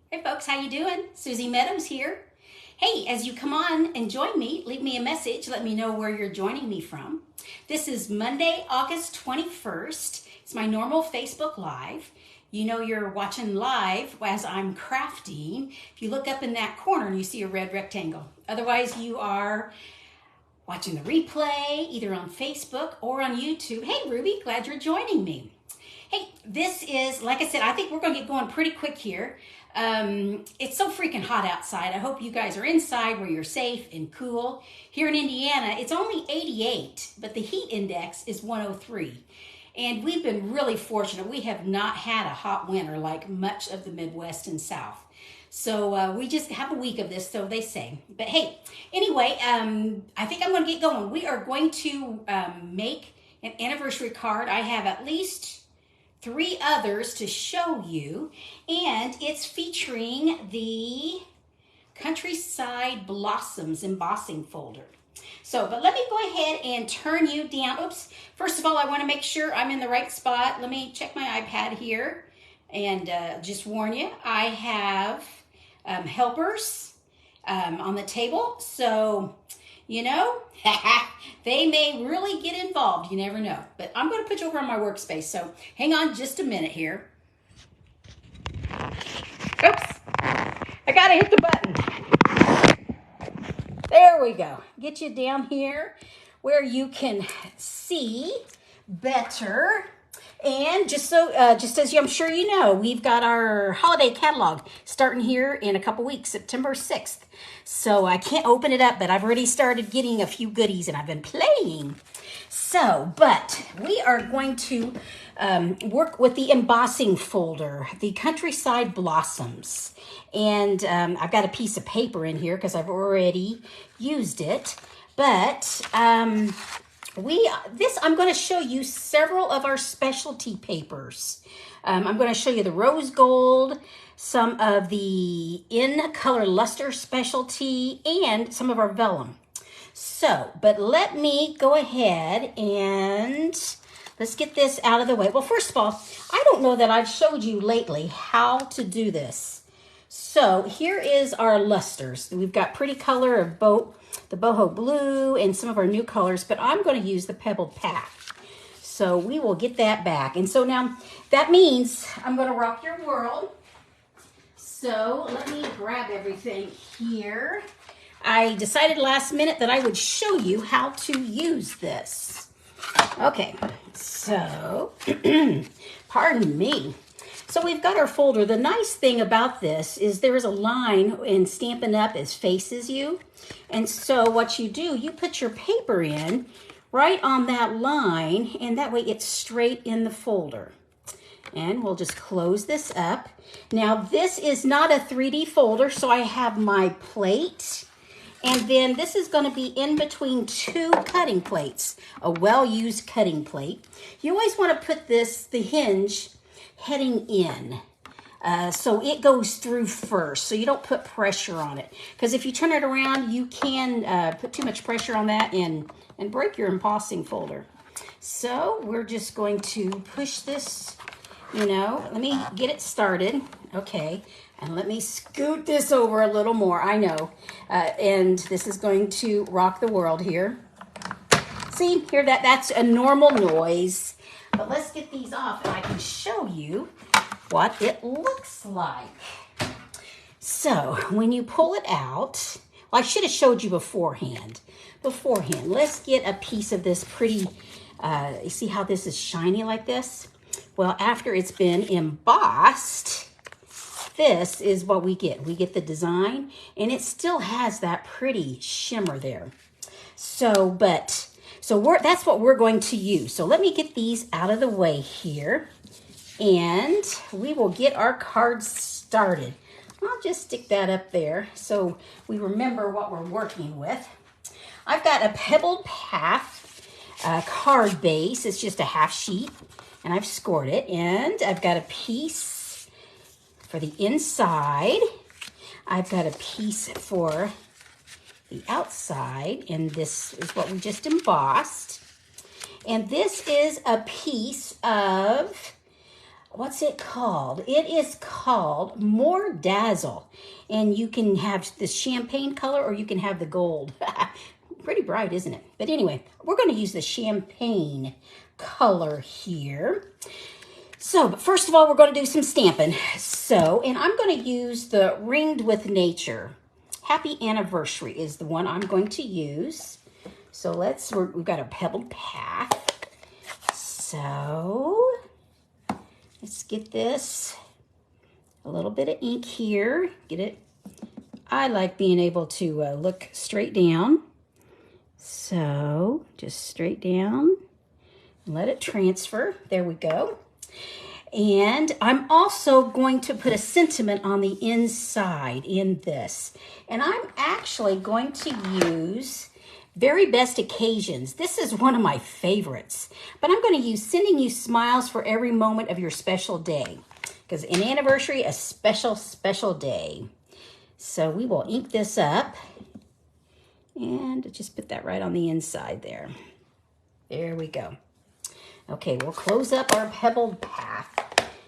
Hey folks, how you doing? Susie Meadows here. Hey, as you come on and join me, leave me a message. Let me know where you're joining me from. This is Monday, August 21st. It's my normal Facebook Live. You know you're watching live as I'm crafting. If you look up in that corner and you see a red rectangle. Otherwise, you are watching the replay either on Facebook or on YouTube. Hey, Ruby, glad you're joining me. Hey, this is, like I said, I think we're going to get going pretty quick here. It's so freaking hot outside. I hope you guys are inside where you're safe and cool. Here in Indiana, it's only 88, but the heat index is 103. And we've been really fortunate. We have not had a hot winter like much of the Midwest and South. So we just have a week of this, so they say. But hey, anyway, I think I'm going to get going. We are going to make an anniversary card. I have at least 3 others to show you, and it's featuring the Countryside Blossoms embossing folder. So, but let me go ahead and turn you down. Oops. First of all, I want to make sure I'm in the right spot. Let me check my iPad here and just warn you, I have helpers on the table. So, you know, they may really get involved. You never know. But I'm going to put you over on my workspace. So hang on just a minute here. Oops. I got to hit the button. There we go. Get you down here where you can see better. And just as I'm sure you know, we've got our holiday catalog starting here in a couple weeks, September 6th. So I can't open it up, but I've already started getting a few goodies and I've been playing. So, but we are going to work with the embossing folder, the Countryside Blossoms. And I've got a piece of paper in here because I've already used it. But I'm going to show you several of our specialty papers. I'm going to show you the rose gold, some of the in color luster specialty, and some of our vellum. So, but let me go ahead and let's get this out of the way. Well, first of all, I don't know that I've showed you lately how to do this. So here is our lusters. We've got pretty color of the boho blue and some of our new colors, but I'm going to use the pebbled pack. So we will get that back. And so now that means I'm going to rock your world. So let me grab everything here. I decided last minute that I would show you how to use this. Okay, so pardon me. So we've got our folder. The nice thing about this is there is a line in Stampin' Up! As faces you. And so what you do, you put your paper in right on that line, and that way it's straight in the folder. And we'll just close this up. Now this is not a 3D folder, so I have my plate. And then this is going to be in between 2 cutting plates, a well-used cutting plate. You always want to put the hinge heading in. So it goes through first, so you don't put pressure on it. Because if you turn it around, you can put too much pressure on that and break your embossing folder. So we're just going to push this, let me get it started. Okay, and let me scoot this over a little more. I know, and this is going to rock the world here. See, hear that? That's a normal noise. But let's get these off and I can show you what it looks like. So when you pull it out, well, I should have showed you beforehand. Let's get a piece of this pretty, you see how this is shiny like this? Well, after it's been embossed, this is what we get. We get the design and it still has that pretty shimmer there. So that's what we're going to use. So let me get these out of the way here and we will get our cards started. I'll just stick that up there so we remember what we're working with. I've got a pebbled path card base. It's just a half sheet and I've scored it. And I've got a piece for the inside. I've got a piece for the outside, and this is what we just embossed. And this is a piece of what's it called? It is called More Dazzle. And you can have the champagne color or you can have the gold. Pretty bright, isn't it? But anyway, we're going to use the champagne color here. So, but first of all, we're going to do some stamping. So, and I'm going to use the Ringed with Nature. Happy Anniversary is the one I'm going to use. So we've got a pebbled path. So, let's get this, a little bit of ink here. Get it. I like being able to look straight down. So, just straight down. Let it transfer. There we go. And I'm also going to put a sentiment on the inside in this. And I'm actually going to use Very Best Occasions. This is one of my favorites. But I'm going to use Sending You Smiles for Every Moment of Your Special Day. Because an anniversary, a special, special day. So we will ink this up. And just put that right on the inside there. There we go. Okay, we'll close up our pebbled path.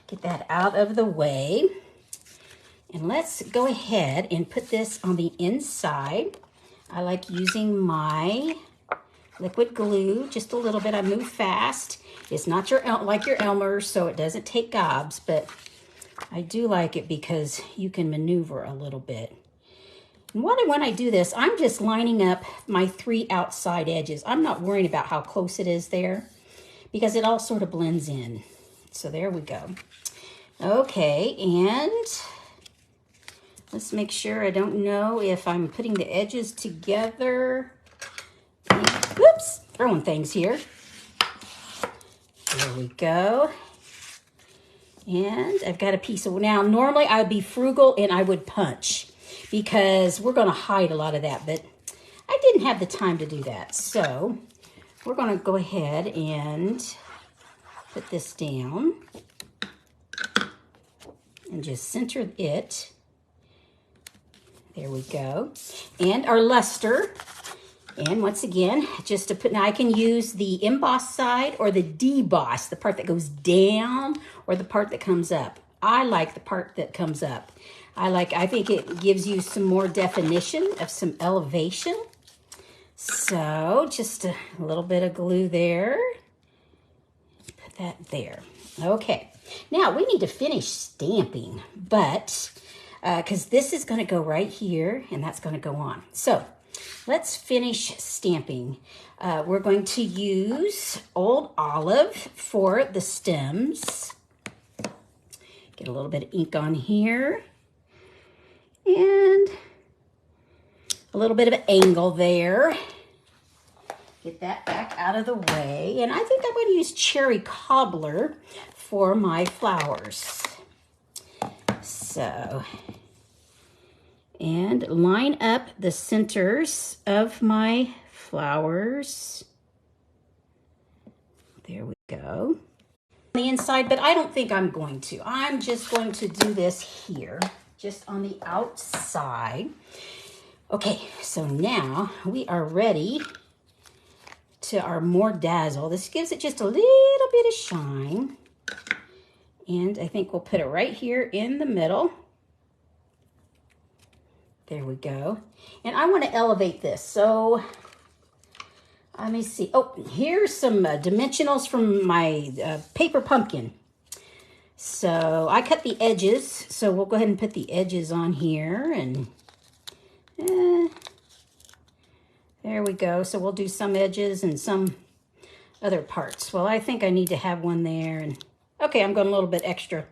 Get that out of the way. And let's go ahead and put this on the inside. I like using my liquid glue just a little bit. I move fast. It's not like your Elmer's, so it doesn't take gobs, but I do like it because you can maneuver a little bit. And when I do this, I'm just lining up my 3 outside edges. I'm not worrying about how close it is there because it all sort of blends in. So there we go. Okay, and let's make sure. I don't know if I'm putting the edges together. Whoops, throwing things here. There we go. And I've got a piece of, now normally I would be frugal and I would punch because we're going to hide a lot of that, but I didn't have the time to do that. So we're going to go ahead and put this down and just center it. There we go. And our luster. And once again, just to put, now I can use the embossed side or the deboss, the part that goes down or the part that comes up. I like the part that comes up. I think it gives you some more definition of some elevation. So just a little bit of glue there. Put that there. Okay. Now we need to finish stamping, but because this is going to go right here and that's going to go on. So let's finish stamping. We're going to use Old Olive for the stems. Get a little bit of ink on here. And a little bit of an angle there. Get that back out of the way. And I think I'm going to use Cherry Cobbler for my flowers. So, and line up the centers of my flowers. There we go. On the inside, but I don't think I'm going to. I'm just going to do this here, just on the outside. Okay, so now we are ready to our More Dazzle. This gives it just a little bit of shine. And I think we'll put it right here in the middle. There we go. And I want to elevate this. So let me see. Oh, here's some dimensionals from my paper pumpkin. So I cut the edges. So we'll go ahead and put the edges on here. And there we go. So we'll do some edges and some other parts. Well, I think I need to have one there. And okay, I'm going a little bit extra.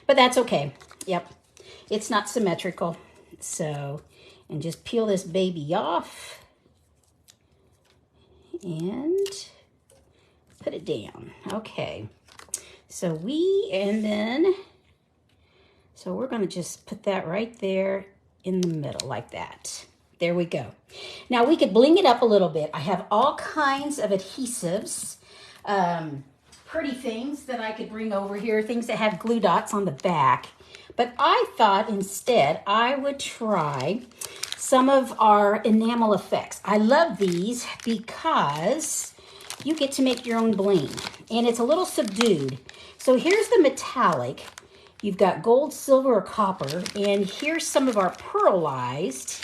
But that's okay. Yep. It's not symmetrical. So, and just peel this baby off. And put it down. Okay. So so we're going to just put that right there in the middle like that. There we go. Now we could bling it up a little bit. I have all kinds of adhesives, pretty things that I could bring over here, things that have glue dots on the back. But I thought instead I would try some of our Enamel Effects. I love these because you get to make your own bling, and it's a little subdued. So here's the metallic. You've got gold, silver, or copper. And here's some of our pearlized.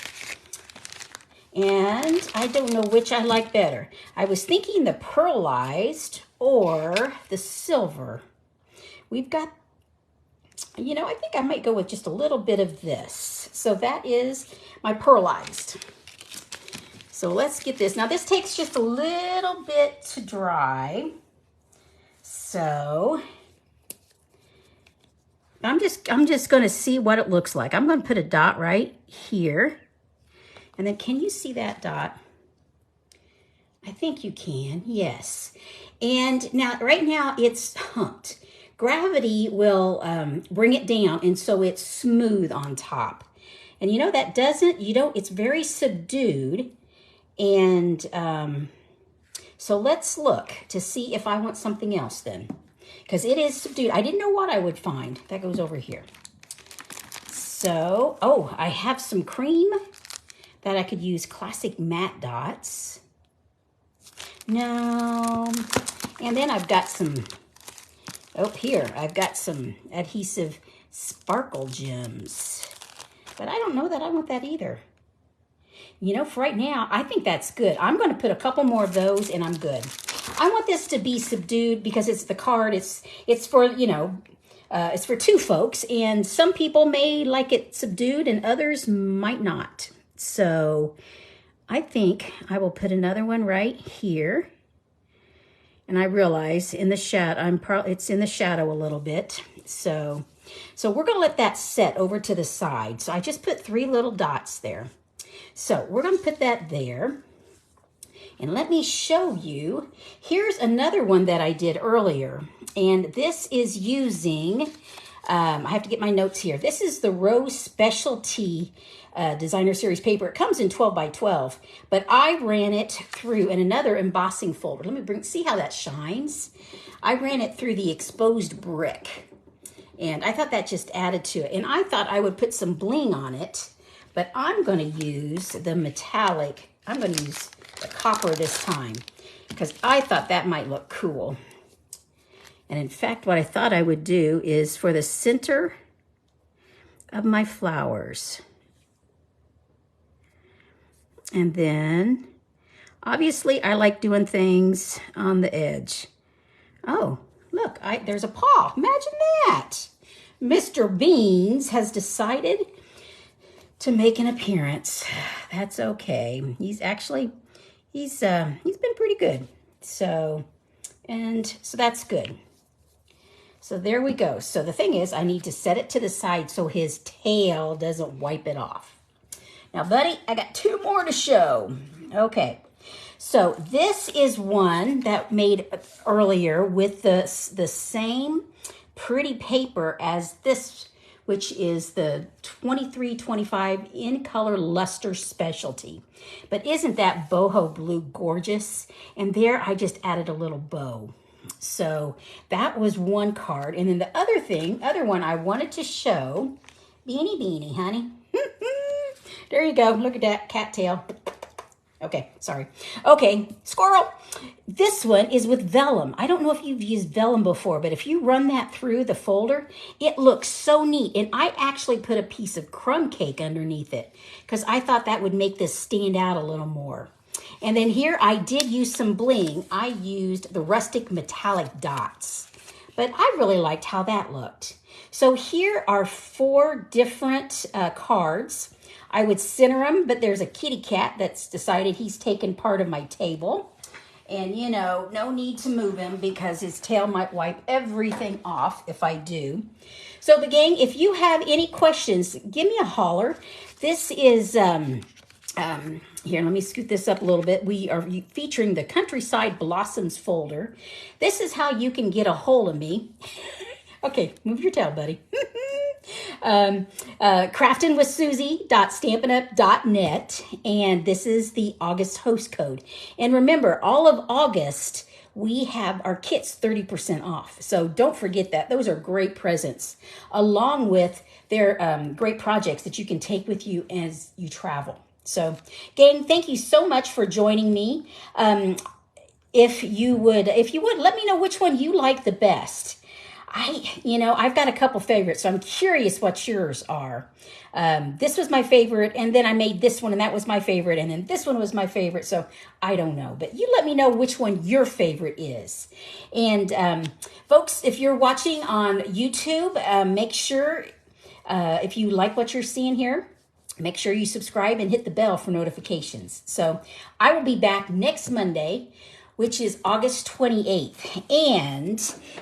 And I don't know which I like better. I was thinking the pearlized or the silver. We've got, you know, I think I might go with just a little bit of this. So that is my pearlized. So let's get this. Now this takes just a little bit to dry. So I'm just going to see what it looks like. I'm going to put a dot right here. And then can you see that dot? I think you can, yes. And now, right now it's humped. Gravity will bring it down, and so it's smooth on top. And you know, that doesn't, you don't, it's very subdued. And so let's look to see if I want something else then. Because it is subdued. I didn't know what I would find. That goes over here. So, oh, I have some cream that I could use classic matte dots. No. And then I've got some, oh, here, I've got some adhesive sparkle gems. But I don't know that I want that either. You know, for right now, I think that's good. I'm going to put a couple more of those and I'm good. I want this to be subdued because it's the card. It's for, you know, it's for two folks. And some people may like it subdued and others might not. So I think I will put another one right here. And I realize in the shadow, it's in the shadow a little bit. So we're going to let that set over to the side. So I just put 3 little dots there. So we're going to put that there. And let me show you. Here's another one that I did earlier. And this is using, I have to get my notes here. This is the Rose Specialty Designer Series paper. It comes in 12 by 12, but I ran it through in another embossing folder. Let me see how that shines. I ran it through the exposed brick, and I thought that just added to it. And I thought I would put some bling on it, but I'm going to use the metallic. I'm going to use the copper this time because I thought that might look cool. And in fact, what I thought I would do is for the center of my flowers. And then, obviously, I like doing things on the edge. Oh, look, there's a paw. Imagine that. Mr. Beans has decided to make an appearance. That's okay. He's been pretty good. So that's good. So there we go. So the thing is, I need to set it to the side so his tail doesn't wipe it off. Now, buddy, I got 2 more to show. Okay, so this is one that made earlier with the same pretty paper as this, which is the 2325 in color luster specialty. But isn't that boho blue gorgeous? And there I just added a little bow. So that was one card. And then the other one I wanted to show, beanie, honey. There you go. Look at that cattail. Okay, sorry. Okay, squirrel. This one is with Vellum. I don't know if you've used Vellum before, but if you run that through the folder, it looks so neat. And I actually put a piece of crumb cake underneath it because I thought that would make this stand out a little more. And then here I did use some bling. I used the rustic metallic dots, but I really liked how that looked. So here are 4 different cards. I would center them, but there's a kitty cat that's decided he's taken part of my table. And, you know, no need to move him because his tail might wipe everything off if I do. So the gang, if you have any questions, give me a holler. This is, here, let me scoot this up a little bit. We are featuring the Countryside Blossoms folder. This is how you can get a hold of me. Okay, move your tail, buddy. craftingwithsusie.stampinup.net, and this is the August host code. And remember, all of August we have our kits 30% off, so don't forget that. Those are great presents, along with their great projects that you can take with you as you travel. So gang, thank you so much for joining me. If you would let me know which one you like the best. I've got a couple favorites, so I'm curious what yours are. This was my favorite, and then I made this one, and that was my favorite, and then this one was my favorite, so I don't know. But you let me know which one your favorite is. And folks, if you're watching on YouTube, make sure, if you like what you're seeing here, make sure you subscribe and hit the bell for notifications. So I will be back next Monday, which is August 28th. And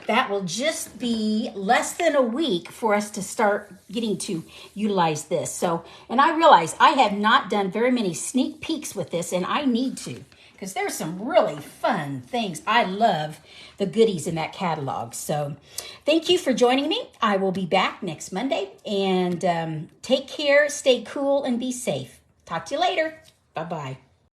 that will just be less than a week for us to start getting to utilize this. So, and I realize I have not done very many sneak peeks with this, and I need to, because there's some really fun things. I love the goodies in that catalog. So thank you for joining me. I will be back next Monday, and take care, stay cool, and be safe. Talk to you later. Bye-bye.